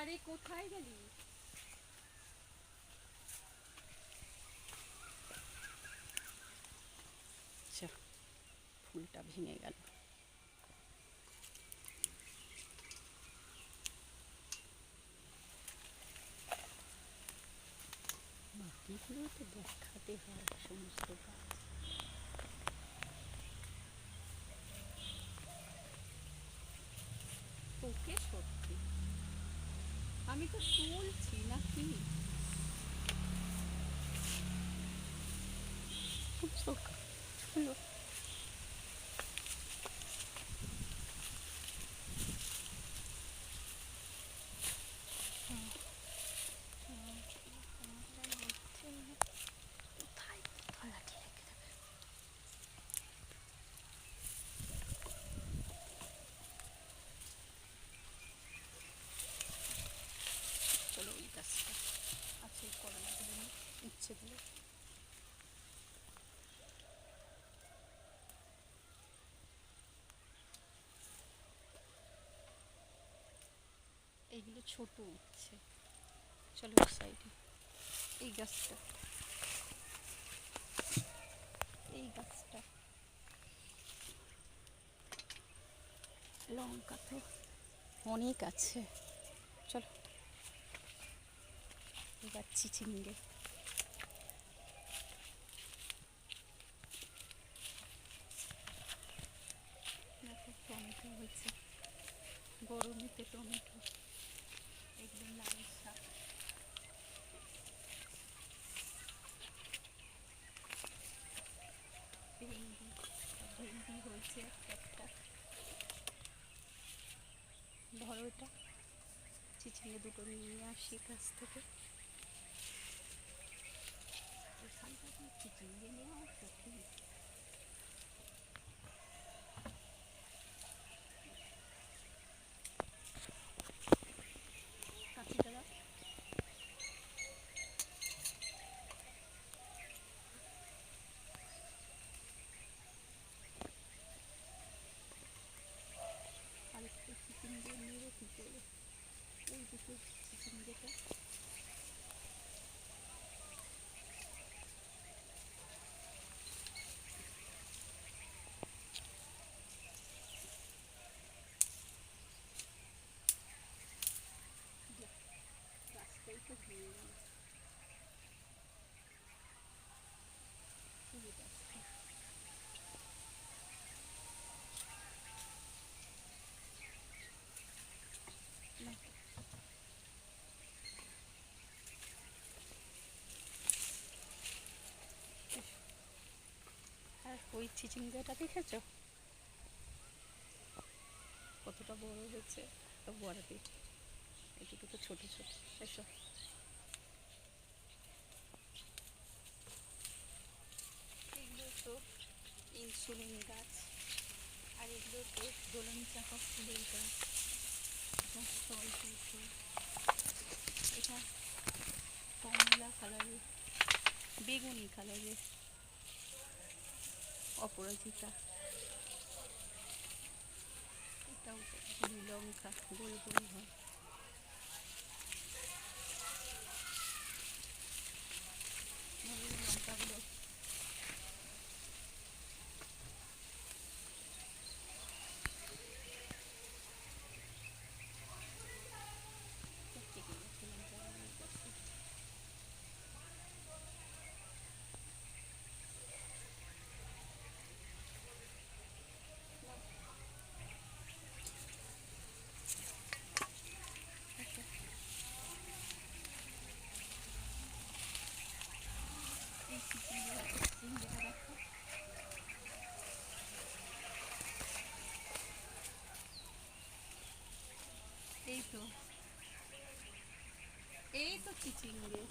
আরে কোথায় গেলি? আচ্ছা, ফুলটা ভেঙে গেল। বাকিগুলো তো দেখাতে হয় সমস্ত গাছ। তোকে সত্যি আমি তো তুলছি নাকি? চলো ওই গাছটা আছে, করোনাগুলো উচ্ছে দিলে এইগুলো ছোট উচ্ছে। চলো ওই সাইডে এই গাছটা, এই গাছটা লঙ্কা তো অনেক আছে। চলো এবার চিচিঙ্গে। দেখো টমেটো হয়েছে, গরমেতে টমেটো, এগুলো লাল শাক। ভেন্ডি, ভেন্ডি হয়েছে একটা। ধরো এটা, চিচিঙ্গে দুটো নিয়ে আসি গাছ থেকে। এখানটা চিচিঙ্গে নেওয়া কঠিন। কাঠিটা আরেকটু চিচিঙ্গে নেড়ে কী করে ওই দিকে চিচিঙ্গেটা। রাস্তায় তো ভেঙে গেল পুরো রাস্তা। আর ওই চিচিঙ্গাটা দেখেছো কতটা বড় হয়েছে? বড় পিঠ, এটুকু তো ছোট ছোট। এসো, এগুলো তো ইনসুলিন গাছ, আর এগুলো তো দোলন চাপা ফুলের গাছ। এটা ফল হয়েছে, এটা কমলা কালারের, বেগুনি কালারের অপরাজিতা। এটাও লঙ্কা গোল গোল হয়। লঙ্কাগুলো এই তো, এই তো চিচিঙ্গে।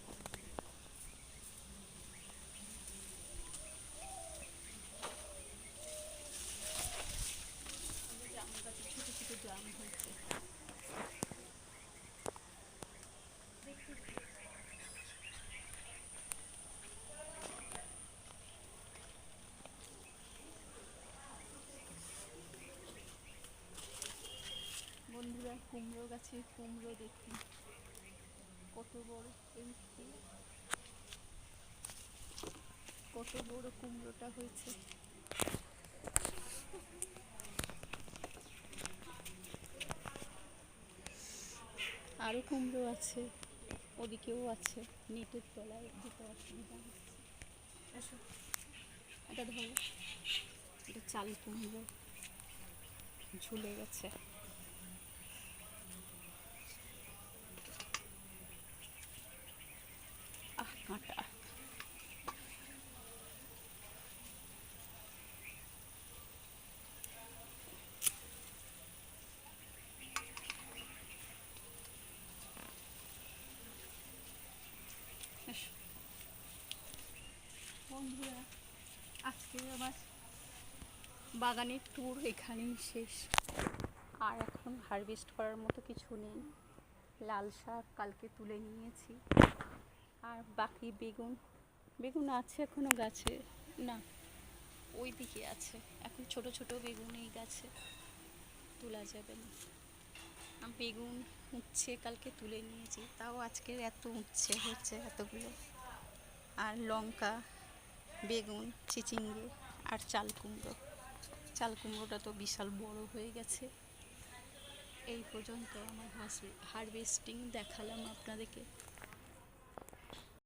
জাম গাছে ছোট ছোট জাম হয়েছে। বন্ধুরা কুমড়ো গাছে কুমড়ো দেখি। কত বড় এই কত বড় কুমড়োটা হয়েছে। আরো কুমড়ো আছে, ওদিকেও আছে, নেটের তলায় দিতে অসুবিধা হচ্ছে। আসো, এটা ধরো, এটা চাল কুমড়ো ঝুলে গেছে। আহ কাঁটা। বন্ধুরা, আজকে আমার বাগানের ট্যুর এখানেই শেষ। আর এখন হারভেস্ট করার মতো কিছু নেই। লাল শাক কালকে তুলে নিয়েছি, আর বাকি বেগুন আছে এখনো গাছে, না ওই দিকে আছে, এখন ছোট ছোট বেগুন এই গাছে, তোলা যাবে না। বেগুন উচ্ছে কালকে তুলে নিয়েছি, তাও আজকের এত উচ্ছে হচ্ছে এতগুলো। আর লঙ্কা, বেগুন, চিচিঙ্গে আর চাল কুমড়োটা তো বিশাল বড় হয়ে গেছে। এই পর্যন্ত আমার হারভেস্টিং দেখালাম আপনাদেরকে।